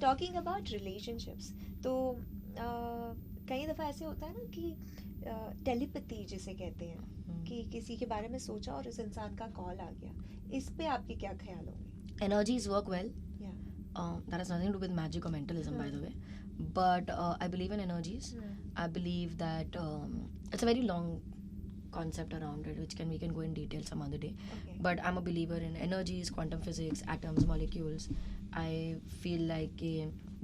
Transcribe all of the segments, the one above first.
Talking about relationships, तो कई दफ़ा ऐसे होता है ना कि टेलीपैथी जिसे कहते हैं कि किसी के बारे में सोचा और उस इंसान का कॉल आ गया, इस पे आपके क्या ख्याल होंगे? Energies work well. Yeah. That has nothing to do with magic or mentalism, by the way. But I believe in energies. I believe that it's a very long concept around it, which we can go in detail some other day. Okay. But I'm a believer in energies, quantum physics, atoms, molecules. I feel like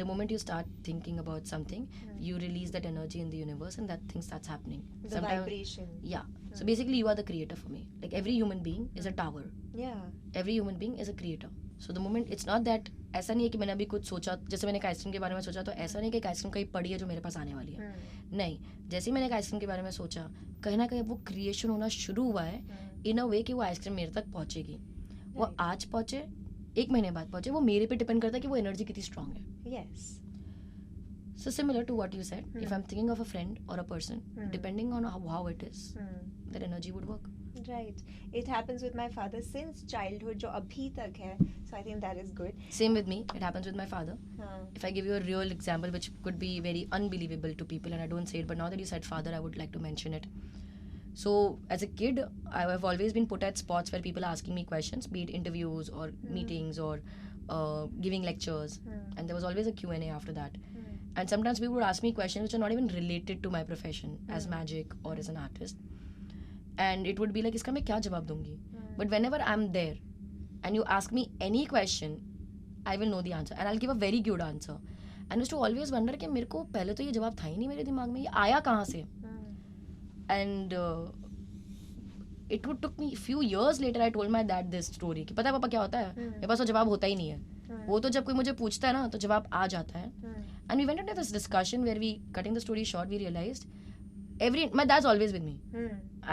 the moment you start thinking about something, you release that energy in the universe, and that thing starts happening. The vibration. Yeah. So basically, you are the creator for me. Like every human being is a tower. Yeah. Every human being is a creator. So the moment, it's not that, ऐसा नहीं है कि मैंने अभी कुछ सोचा, जैसे मैंने एक आइसक्रीम के बारे में सोचा, तो ऐसा नहीं कि एक आइसक्रीम कहीं पड़ी है जो मेरे पास आने वाली है. नहीं, जैसे ही मैंने एक आइसक्रीम के बारे में सोचा, कहीं ना कहीं वो क्रिएशन होना शुरू हुआ है इन अ वे कि वो आइसक्रीम मेरे तक पहुंचेगी. वो आज पहुंचे, 1 महीने बाद पहुंचे, वो मेरे पे डिपेंड करता है कि वो एनर्जी कितनी स्ट्रांग है. Yes. So similar to what you said, if I'm thinking of a friend or a person, depending on how it is, that energy would work. Right. It happens with my father since childhood, जो अभी तक है. So I think that is good. Same with me. It happens with my father. If I give you a real example, which could be very unbelievable to people, and I don't say it, but now that you said father, I would like to mention it. So as a kid, I have always been put at spots where people are asking me questions, be it interviews or meetings or giving lectures, and there was always a Q&A after that. And sometimes people would ask me questions which are not even related to my profession as magic or as an artist. And it would be like, इसका मैं क्या जवाब दूंगी? But whenever I'm there and you ask me any question, I will know the answer and I'll give a very good answer. And I used to always wonder कि मेरे को पहले तो ये जवाब था ही नहीं मेरे दिमाग में, ये आया कहाँ से? And it would took me few years later. I told my dad this story कि पता है पापा क्या होता है? मेरे पास तो जवाब होता ही नहीं है. वो तो जब कोई मुझे पूछता है ना तो जवाब आ जाता है. And we went into this discussion where we, cutting the story short, we realized my dad's always with me.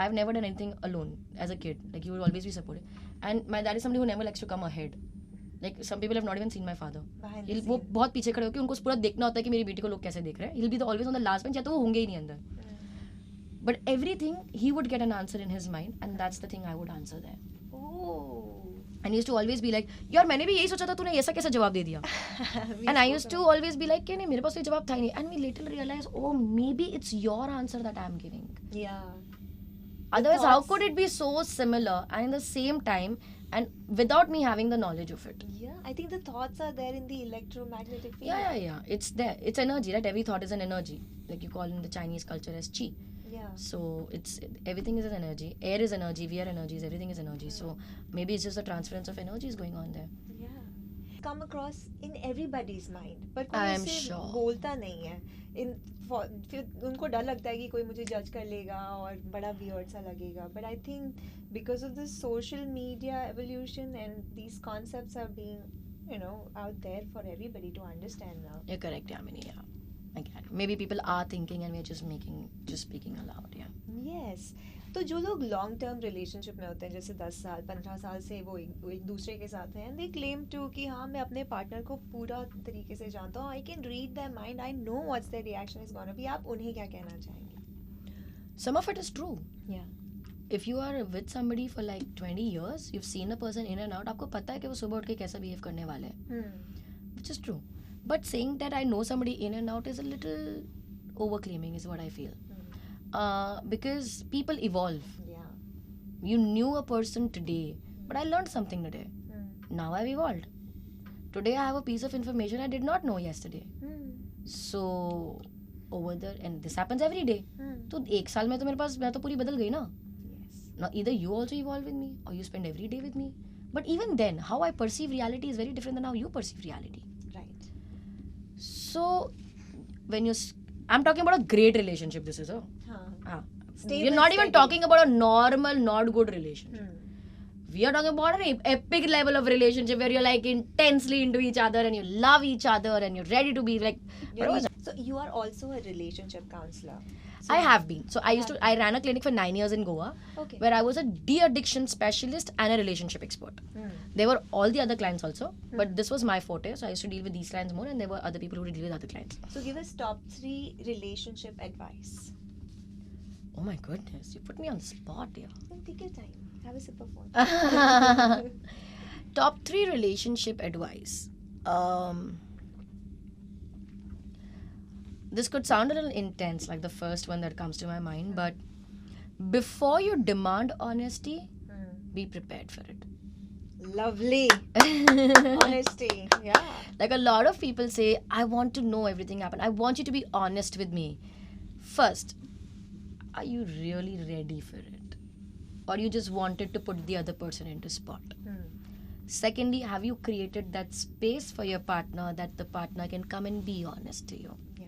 I've never done anything alone as a kid. Like, he would always be supportive. And my dad is somebody who never likes to come ahead. Like, some people have not even seen my father. वो बहुत पीछे खड़े होकर उनको पूरा देखना होता है कि मेरी बेटी को लोग कैसे देख रहे हैं. He'll be always on the last bench, या तो वो होंगे ही नहीं अंदर. But everything, he would get an answer in his mind, and that's the thing I would answer there. Oh. And he used to always be like, यार मैंने भी यही सोचा था, तूने ऐसा कैसा जवाब दे दिया? And I used to always be like, नहीं मेरे पास तो ये जवाब था ही नहीं. And we later realized, oh, maybe it's your answer that I'm giving. Yeah. Otherwise, how could it be so similar and in the same time and without me having the knowledge of it? Yeah, I think the thoughts are there in the electromagnetic field. Yeah. It's there. It's energy, right? Every thought is an energy. Like you call in the Chinese culture as chi. Yeah. So everything is an energy. Air is energy. We are energies. Everything is energy. So maybe it's just a transference of energies going on there. Yeah. Come across in everybody's mind. But I कोई am उसे sure. बोलता नहीं है. फिर उनको डर लगता है कि कोई मुझे जज कर लेगा और बड़ा weird सा लगेगा. But I think because of the social media evolution and these concepts are being, out there for everybody to understand now. You're correct, Yamini. Yeah. Again, maybe people are thinking and we're just speaking aloud. Yeah. Yes. तो जो लोग long term relationship में होते हैं, जैसे 10 साल 15 साल से वो एक दूसरे के साथ हैं, दे क्लेम टू कि हाँ मैं अपने पार्टनर को पूरा तरीके से जानता हूँ, I can read their mind, I know what's their reaction is gonna be. आप उन्हें क्या कहना चाहेंगे? Some of it is true. Yeah. If you are with somebody for like 20 years, you've seen a person in and out, आपको पता है कि वो सुबह उठ के कैसा बिहेव करने वाले हैं, which is true. But saying that I know somebody in and out is a little overclaiming, is what I feel. Because people evolve. Yeah. You knew a person today, but I learned something today. Now I've evolved. Today I have a piece of information I did not know yesterday. So over there, and this happens every day. तो एक साल में तो मेरे पास मैं तो पूरी बदल गई ना. Yes. Now either you also evolve with me or you spend every day with me. But even then, how I perceive reality is very different than how you perceive reality. Right. So when I'm talking about a great relationship. This is a we're not even talking about a normal, not good relationship. We are talking about an epic level of relationship where you're like intensely into each other and you love each other and you're ready to be like. So you are also a relationship counselor. I have been. So I ran a clinic for 9 years in Goa, where I was a de-addiction specialist and a relationship expert. There were all the other clients also, but this was my forte. So I used to deal with these clients more, and there were other people who would deal with other clients. So give us top 3 relationship advice. Oh my goodness, you put me on the spot here. Take your time. Have a sip of water. Top 3 relationship advice. this could sound a little intense, like the first one that comes to my mind, but before you demand honesty, be prepared for it. Lovely. Honesty. Yeah. Like a lot of people say, I want to know everything happened. I want you to be honest with me. First, are you really ready for it? Or you just wanted to put the other person into spot? Secondly, have you created that space for your partner that the partner can come and be honest to you? Yeah.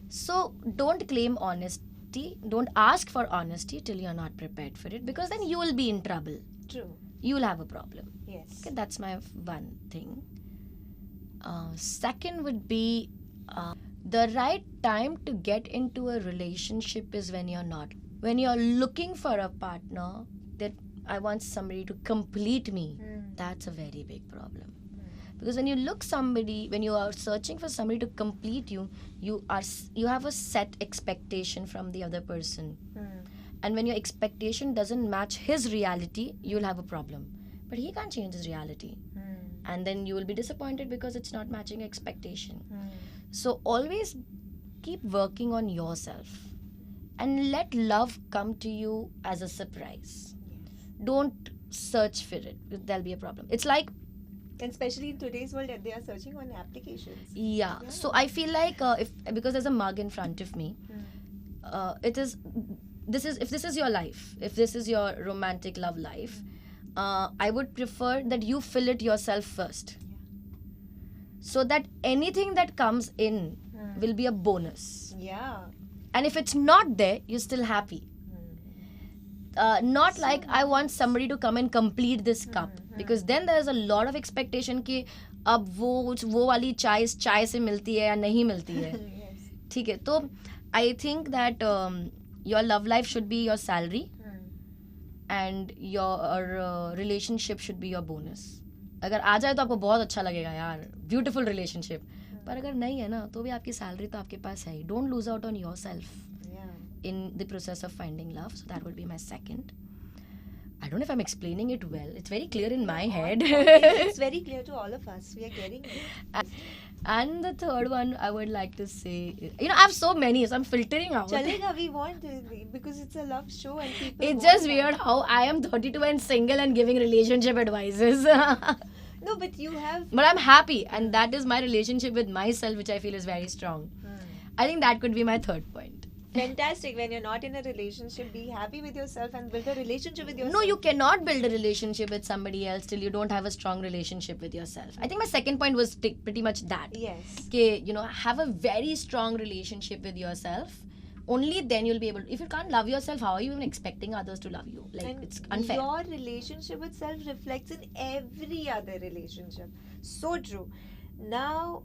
So don't claim honesty. Don't ask for honesty till you're not prepared for it, because then you will be in trouble. True. You will have a problem. Yes. Okay, that's my one thing. Second would be the right time to get into a relationship is when you're not. When you're looking for a partner that I want somebody to complete me, that's a very big problem. Because when you are searching for somebody to complete you, you have a set expectation from the other person. And when your expectation doesn't match his reality, you'll have a problem. But he can't change his reality. And then you will be disappointed because it's not matching your expectation. So always keep working on yourself. And let love come to you as a surprise. Don't search for it. There'll be a problem. It's like... And especially in today's world, they are searching on applications. Yeah. So I feel like because there's a mug in front of me, if this is your life, if this is your romantic love life, I would prefer that you fill it yourself first. So that anything that comes in will be a bonus. Yeah. And if it's not there, you're still happy. Not like I want somebody to come and complete this cup, because then there's a lot of expectation कि अब वो वाली चाय से मिलती है या नहीं मिलती है. ठीक है, तो I think that your love life should be your salary and your relationship should be your bonus. अगर आ जाए तो आपको बहुत अच्छा लगेगा यार, beautiful relationship. पर अगर नहीं है ना, तो भी आपकी salary तो आपके पास है ही. Don't lose out on yourself in the process of finding love. So that would be my second. I don't know if I'm explaining it well. It's very clear in my head. It's very clear to all of us. We are getting it. And the third one I would like to say, I have so many, so I'm filtering out. Chalega, we want because it's a love show and people. It's just weird how I am 32 and single and giving relationship advices. No, but you have. But I'm happy, and that is my relationship with myself, which I feel is very strong. I think that could be my third point. Fantastic. When you're not in a relationship, be happy with yourself and build a relationship with yourself. No, you cannot build a relationship with somebody else till you don't have a strong relationship with yourself. I think my second point was pretty much that. Yes. Okay, have a very strong relationship with yourself. Only then you'll be able to. If you can't love yourself, how are you even expecting others to love you? Like, and it's unfair. Your relationship with self reflects in every other relationship. So true. Now,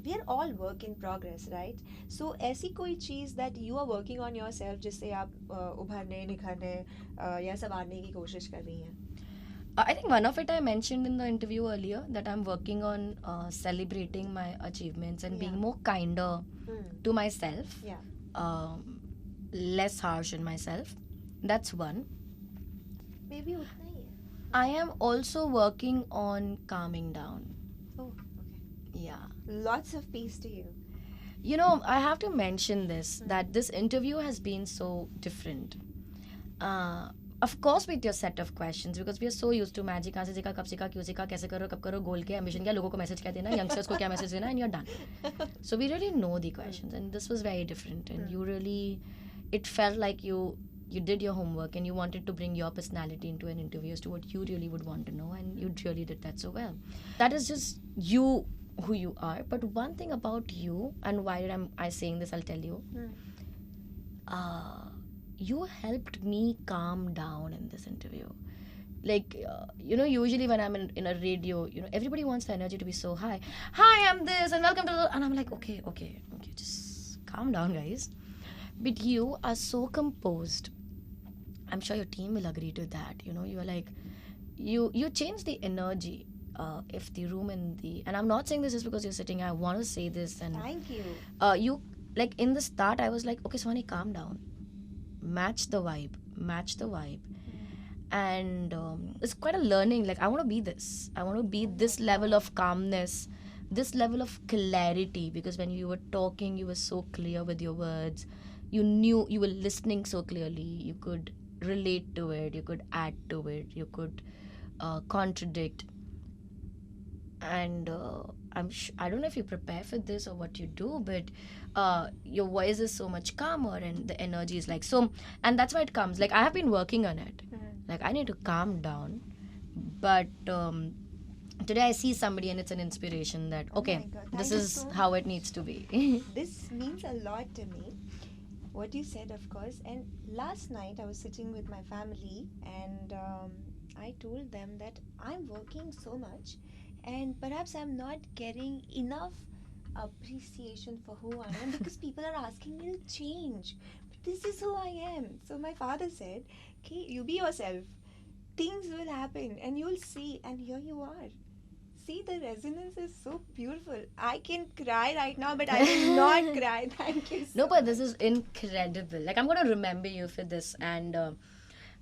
we are all work in progress, right? So, ऐसी कोई चीज़ that you are working on yourself जिससे आप उभरने, निखरने या संवारने की कोशिश कर रही हैं? I think one of it I mentioned in the interview earlier, that I'm working on celebrating my achievements and being more kinder to myself. Yeah. Less harsh on myself. That's one. Maybe उतना ही है. I am also working on calming down. Oh, okay. Yeah. Lots of peace to you. I have to mention this, that this interview has been so different. Of course with your set of questions, because we are so used to magic, कहाँ से सीखा, कब सीखा, क्यों सीखा, कैसे करो, कब करो, गोल क्या, ambition क्या, लोगों को message क्या देना, youngsters को क्या message देना, and you're done. So we really know the questions, and this was very different, and you really, it felt like you did your homework and you wanted to bring your personality into an interview as to what you really would want to know, and you really did that so well. That is just you, who you are. But one thing about you, and why am I saying this, I'll tell you. You helped me calm down in this interview. Like, usually when I'm in a radio, everybody wants the energy to be so high. Hi, I'm this, and welcome to the... And I'm like, okay, just calm down, guys. But you are so composed. I'm sure your team will agree to that. You are like, you change the energy if the room and I'm not saying this just because you're sitting. I want to say this. And thank you. You, like, in the start, I was like, okay, Swani, calm down. Match the vibe. And it's quite a learning. Like, I want to be this. I want to be this level of calmness this level of clarity, because when you were talking, you were so clear with your words. You knew, you were listening so clearly. You could relate to it. You could add to it. You could contradict. And I don't know if you prepare for this or what you do, but your voice is so much calmer and the energy is like so, and that's why it comes. Like I have been working on it. Like I need to calm down, but today I see somebody and it's an inspiration that okay, this is how it needs to be. This means a lot to me. What you said, of course. And last night I was sitting with my family and I told them that I'm working so much and perhaps I'm not getting enough appreciation for who I am because people are asking me to change. But this is who I am. So my father said, okay, you be yourself. Things will happen and you'll see. And here you are. See, the resonance is so beautiful. I can cry right now, but I will not cry. Thank you so but this is incredible. Like, I'm going to remember you for this. And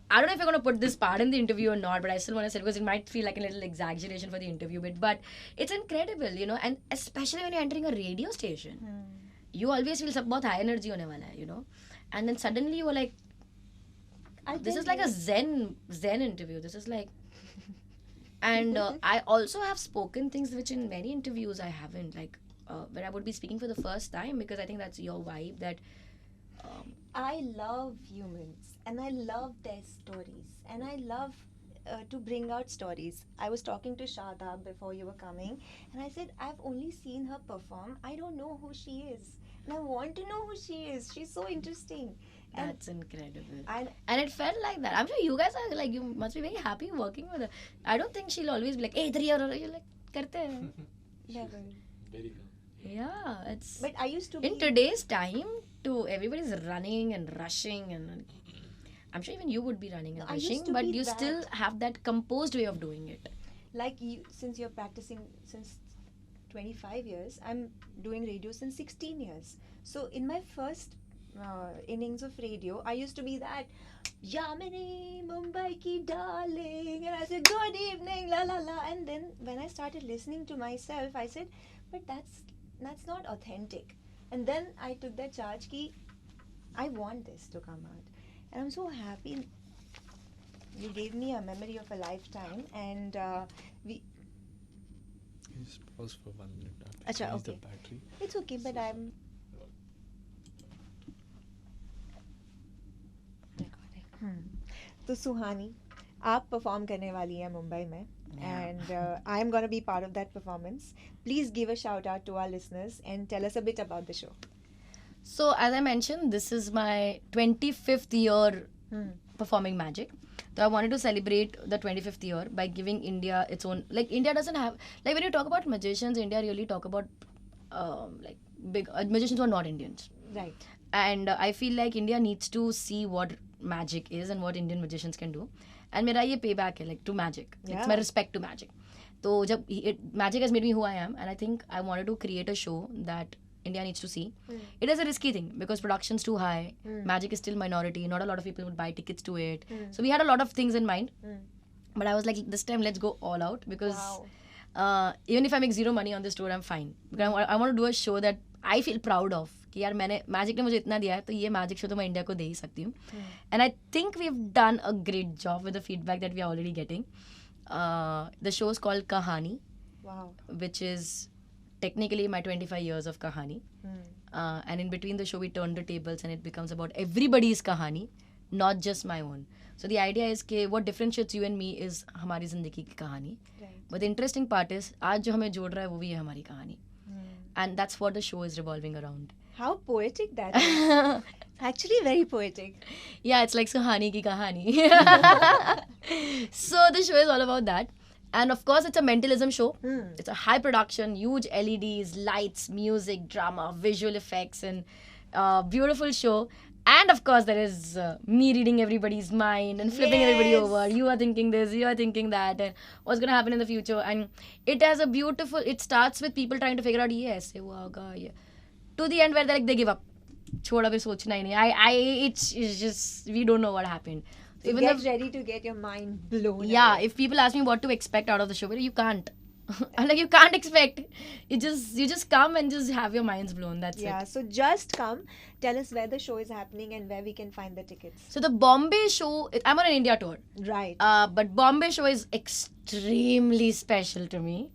I don't know if you're going to put this part in the interview or not, but I still want to say it because it might feel like a little exaggeration for the interview bit. But it's incredible, you know, and especially when you're entering a radio station. You always feel बहुत high energy होने वाला है, you know. And then suddenly you were like, this is like a Zen interview. This is like... And I also have spoken things which in many interviews I haven't, like when I would be speaking for the first time, because I think that's your vibe, that I love humans and I love their stories and I love to bring out stories. I was talking to Shah before you were coming and I said, I've only seen her perform. I don't know who she is and I want to know who she is. She's so interesting. That's incredible. And it felt like that. I'm sure you guys are like, you must be very happy working with her. I don't think she'll always be like, hey, you're like, karte hain. Never. Very calm. Yeah, it's... But I used to be... In today's time, everybody's running and rushing, and I'm sure even you would be running and rushing, but you still have that composed way of doing it. Like you, since you're practicing since 25 years, I'm doing radio since 16 years. So in my first innings of radio, I used to be that Yamini, Mumbai ki darling, and I said good evening, la la la. And then when I started listening to myself, I said, but that's not authentic. And then I took that charge ki I want this to come out, and I'm so happy. You gave me a memory of a lifetime, and we. Can you just pause for 1 minute? Achha, okay. The battery. It's okay, but I'm. तो सुहानी, आप perform करने वाली हैं मुंबई में, and I am going to be part of that performance. Please give a shout out to our listeners and tell us a bit about the show. So as I mentioned, this is my 25th year performing magic. So I wanted to celebrate the 25th year by giving India its own, like India doesn't have, like when you talk about magicians, India really talk about like big magicians who are not Indians. Right. And I feel like India needs to see what magic is and what Indian magicians can do. And mera ye payback hai, like to magic. Yeah. It's my respect to magic. So magic has made me who I am, and I think I wanted to create a show that India needs to see. It is a risky thing because production's too high. Magic is still minority. Not a lot of people would buy tickets to it. So we had a lot of things in mind. But I was like, this time let's go all out, because even if I make zero money on this tour, I'm fine. Because I want to do a show that I feel proud of. कि यार मैंने magic ने मुझे इतना दिया है, तो ये मैजिक शो तो मैं इंडिया को दे ही सकती हूँ. And I think we've done a great job with the feedback that we are already getting. The show is called Kahani, which is technically my 25 years of Kahani. And in between the show, we turn the tables and it becomes about everybody's Kahani, not just my own. So the idea is कि what differentiates you and me is हमारी जिंदगी की कहानी. But the interesting part is आज जो हमें जोड़ रहा है वो भी है हमारी कहानी. And that's what the show is revolving around. How poetic that is. Actually very poetic. Yeah, it's like Suhani ki kahani. So the show is all about that. And of course, it's a mentalism show. It's a high production, huge LEDs, lights, music, drama, visual effects, and beautiful show. And of course, there is me reading everybody's mind and flipping everybody over. You are thinking this, you are thinking that, and what's going to happen in the future. And it has a beautiful, it starts with people trying to figure out, yes, to the end where they give up. Choda bhi sochna hi nahi. It's just, we don't know what happened. So even get ready to get your mind blown. Yeah, away. If people ask me what to expect out of the show, you can't. I'm like, you can't expect. You just come and just have your minds blown. That's Yeah, it. so just come. Tell us where the show is happening and where we can find the tickets. So the Bombay show, I'm on an India tour. Right. But Bombay show is extremely special to me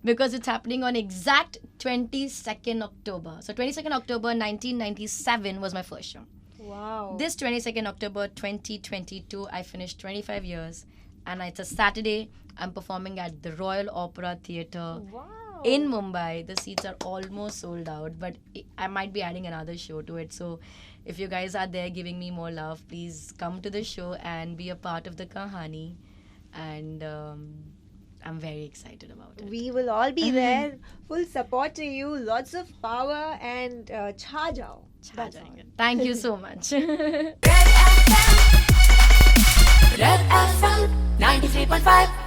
because it's happening on exact 22nd October. So 22nd October 1997 was my first show. Wow. This 22nd October 2022, I finished 25 years, and it's a Saturday. I'm performing at the Royal Opera Theatre Wow. in Mumbai. The seats are almost sold out, but I might be adding another show to it. So if you guys are there giving me more love, please come to the show and be a part of the kahani. And I'm very excited about it. We will all be there. Full support to you. Lots of power and cha jao. That's all. Thank you so much. Red FM 93.5